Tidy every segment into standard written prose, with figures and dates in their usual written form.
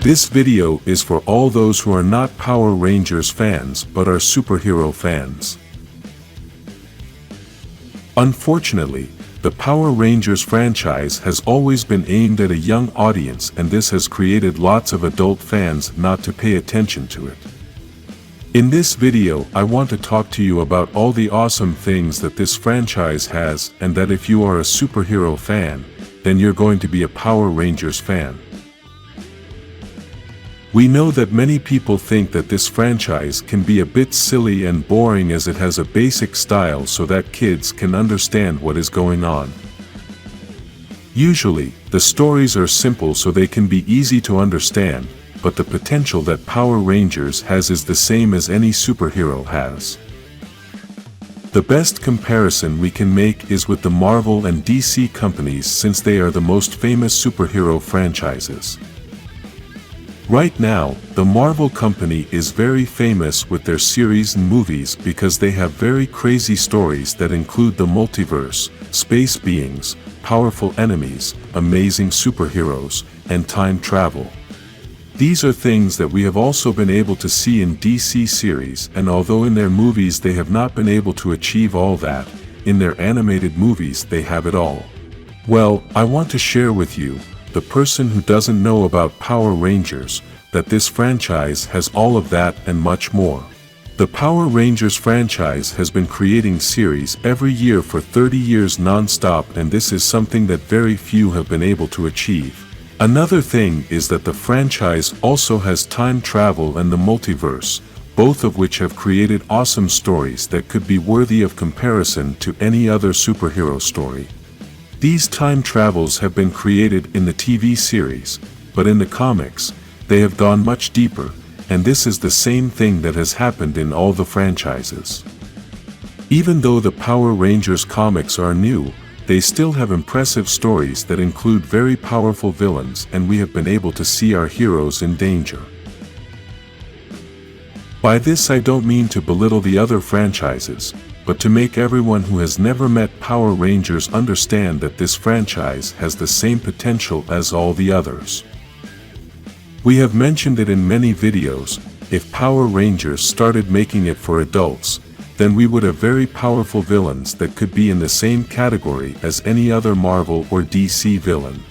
This video is for all those who are not Power Rangers fans but are superhero fans. Unfortunately, the Power Rangers franchise has always been aimed at a young audience, and this has created lots of adult fans not to pay attention to it. In this video, I want to talk to you about all the awesome things that this franchise has, and that if you are a superhero fan, then you're going to be a Power Rangers fan. We know that many people think that this franchise can be a bit silly and boring, as it has a basic style so that kids can understand what is going on. Usually, the stories are simple so they can be easy to understand, but the potential that Power Rangers has is the same as any superhero has. The best comparison we can make is with the Marvel and DC companies, since they are the most famous superhero franchises. Right now, the Marvel company is very famous with their series and movies because they have very crazy stories that include the multiverse, space beings, powerful enemies, amazing superheroes, and time travel. These are things that we have also been able to see in DC series, and although in their movies they have not been able to achieve all that, in their animated movies they have it all. Well, I want to share with you, the person who doesn't know about Power Rangers, that this franchise has all of that and much more. The Power Rangers franchise has been creating series every year for 30 years non-stop, and this is something that very few have been able to achieve. Another thing is that the franchise also has time travel and the multiverse, both of which have created awesome stories that could be worthy of comparison to any other superhero story. These time travels have been created in the TV series, but in the comics, they have gone much deeper, and this is the same thing that has happened in all the franchises. Even though the Power Rangers comics are new, they still have impressive stories that include very powerful villains, and we have been able to see our heroes in danger. By this I don't mean to belittle the other franchises, but to make everyone who has never met Power Rangers understand that this franchise has the same potential as all the others. We have mentioned it in many videos. If Power Rangers started making it for adults, then we would have very powerful villains that could be in the same category as any other Marvel or DC villain.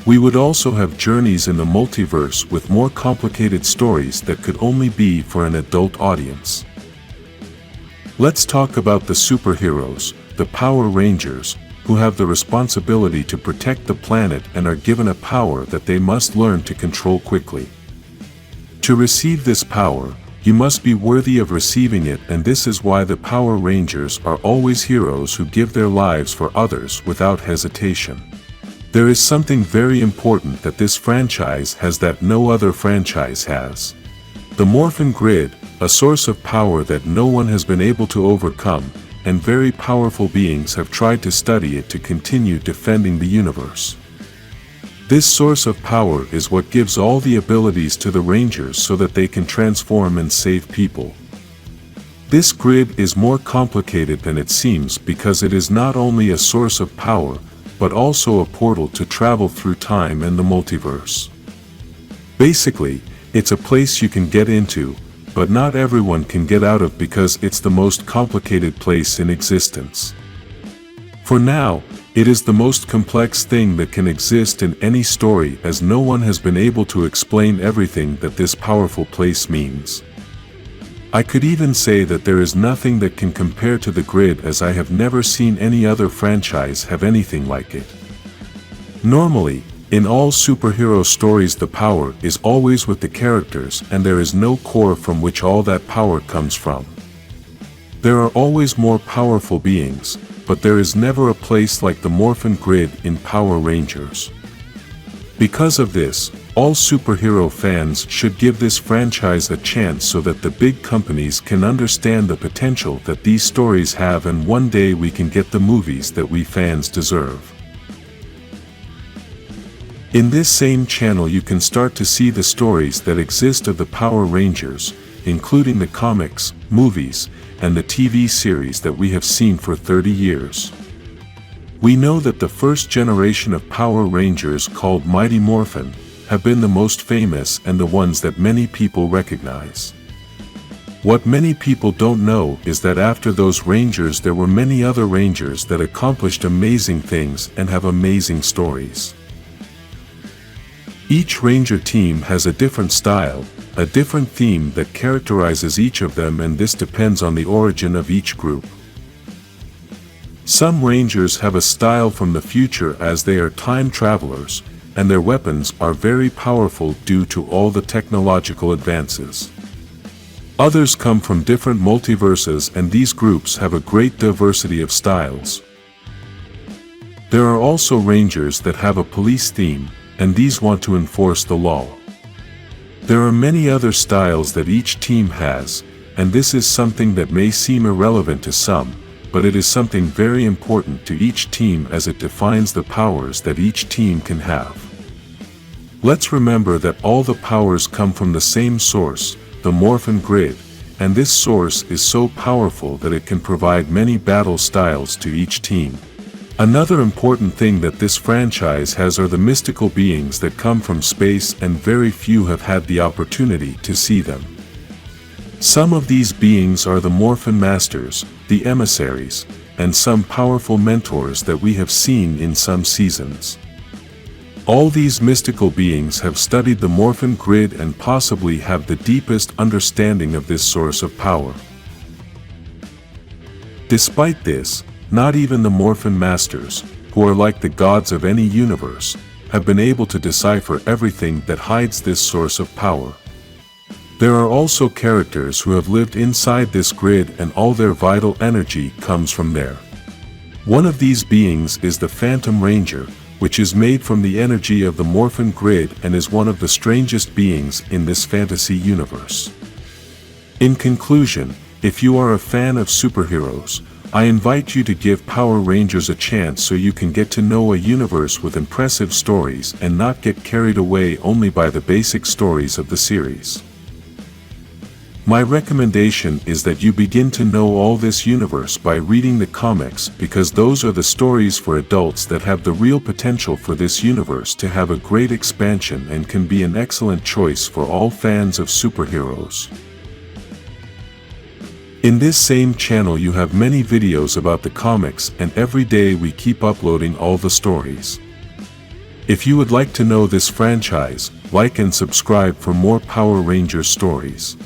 We would also have journeys in the multiverse with more complicated stories that could only be for an adult audience. Let's talk about the superheroes, the Power Rangers, who have the responsibility to protect the planet and are given a power that they must learn to control quickly. To receive this power, you must be worthy of receiving it, and this is why the Power Rangers are always heroes who give their lives for others without hesitation. There is something very important that this franchise has that no other franchise has. The Morphin Grid, a source of power that no one has been able to overcome, and very powerful beings have tried to study it to continue defending the universe. This source of power is what gives all the abilities to the Rangers so that they can transform and save people. This grid is more complicated than it seems because it is not only a source of power, but also a portal to travel through time and the multiverse. Basically, it's a place you can get into, but not everyone can get out of because it's the most complicated place in existence. For now, it is the most complex thing that can exist in any story, as no one has been able to explain everything that this powerful place means. I could even say that there is nothing that can compare to the grid, as I have never seen any other franchise have anything like it. Normally, in all superhero stories the power is always with the characters, and there is no core from which all that power comes from. There are always more powerful beings, but there is never a place like the Morphin Grid in Power Rangers. Because of this, all superhero fans should give this franchise a chance so that the big companies can understand the potential that these stories have, and one day we can get the movies that we fans deserve. In this same channel you can start to see the stories that exist of the Power Rangers, including the comics, movies, and the TV series that we have seen for 30 years. We know that the first generation of Power Rangers, called Mighty Morphin, have been the most famous and the ones that many people recognize. What many people don't know is that after those Rangers there were many other Rangers that accomplished amazing things and have amazing stories. Each Ranger team has a different style, a different theme that characterizes each of them, and this depends on the origin of each group. Some Rangers have a style from the future as they are time travelers, and their weapons are very powerful due to all the technological advances. Others come from different multiverses, and these groups have a great diversity of styles. There are also Rangers that have a police theme, and these want to enforce the law. There are many other styles that each team has, and this is something that may seem irrelevant to some, but it is something very important to each team as it defines the powers that each team can have. Let's remember that all the powers come from the same source, the Morphin Grid, and this source is so powerful that it can provide many battle styles to each team. Another important thing that this franchise has are the mystical beings that come from space, and very few have had the opportunity to see them. Some of these beings are the Morphin Masters, the emissaries, and some powerful mentors that we have seen in some seasons. All these mystical beings have studied the Morphin Grid and possibly have the deepest understanding of this source of power. Despite this, not even the Morphin Masters, who are like the gods of any universe, have been able to decipher everything that hides this source of power. There are also characters who have lived inside this grid, and all their vital energy comes from there. One of these beings is the Phantom Ranger, which is made from the energy of the Morphin Grid and is one of the strangest beings in this fantasy universe. In conclusion, if you are a fan of superheroes, I invite you to give Power Rangers a chance so you can get to know a universe with impressive stories and not get carried away only by the basic stories of the series. My recommendation is that you begin to know all this universe by reading the comics, because those are the stories for adults that have the real potential for this universe to have a great expansion and can be an excellent choice for all fans of superheroes. In this same channel you have many videos about the comics, and every day we keep uploading all the stories. If you would like to know this franchise, like and subscribe for more Power Rangers stories.